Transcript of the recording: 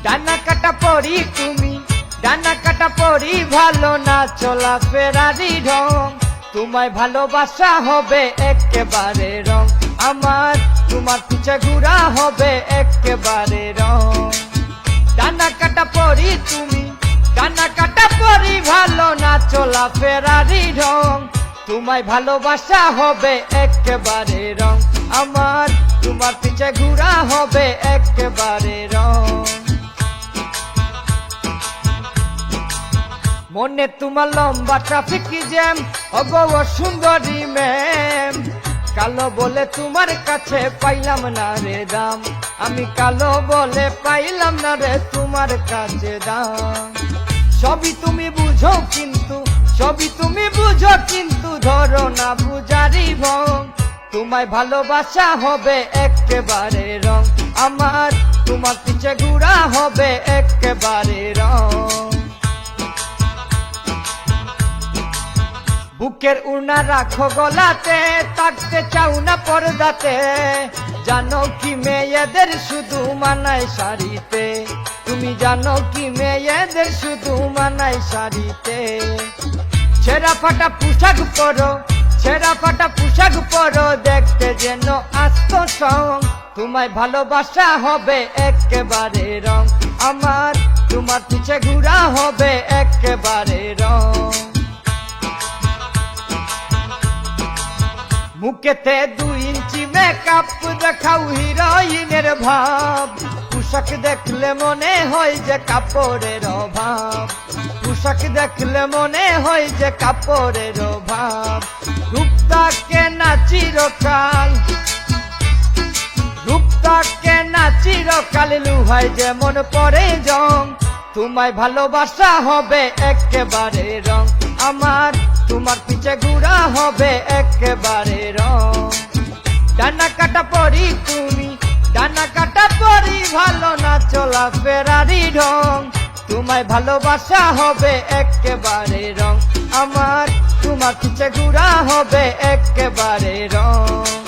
ডানা কাটা পরি তুমি, ডানা কাটা পরি ভালো না চলা ফেরারি ঢং। তোমায় ভালোবাসা হবে একেবারে রং আমার, তোমার পিছে ঘুরা হবে একেবারে রং। ডানা কাটা পরি তুমি, ডানা কাটা পরি ভালো না চলা ফেরারি ঢং। তোমায় ভালোবাসা হবে একেবারে রং আমার, তোমার পিছে ঘুরা হবে একেবারে রং। মনে তোমার লম্বা ট্রাফিক জ্যাম, ওগো সুন্দরী ম্যাম। কালো বলে তোমার কাছে পাইলাম না রে দাম, আমি কালো বলে পাইলাম না রে তোমার কাছে দাম। সবই তুমি বুঝো কিন্তু, সবই তুমি বুঝো কিন্তু ধরো না বুঝারি ভং। তোমায় ভালোবাসা হবে একেবারে রং আমার, তোমার পিছে ঘুরা হবে একেবারে রং। বুকের উড়না রাখো গলাতে, থাকতে চাও না পর্দাতে। জানো কি মেয়েদের শুধু মানায় শাড়িতে, তুমি জানো কি মেয়েদের শুধু মানায় শাড়িতে। ছেঁড়া ফাটা পোশাক পরো, ছেঁড়া ফাটা পোশাক পরো, দেখতে যেন আস্ত সং। তোমায় ভালোবাসা হবে একেবারে রং আমার, তোমার পিছে ঘুরা হবে একেবারে রং। মুখেতে 2 ইঞ্চি মেকআপ দেখাও হিরোইনের ভাব। পোশাক দেখলে মনে হয় যে কাপড়ের অভাব, পোশাক দেখলে মনে হয় যে কাপড়ের অভাব। রূপটাকে না চিরকাল, রূপটাকে না চিরকাল, লুহায় যেমন পরে জং। তোমায় ভালোবাসা হবে একেবারে রং আমার, তোমার পিছে ঘুরা হবে একেবারে রং। ডানা কাটা পরি তুমি, ডানা কাটা পরি ভালো না চলা ফেরারি ঢং। তোমায় ভালোবাসা হবে একেবারে রং আমার, তোমার পিছে ঘুরা হবে একেবারে রং।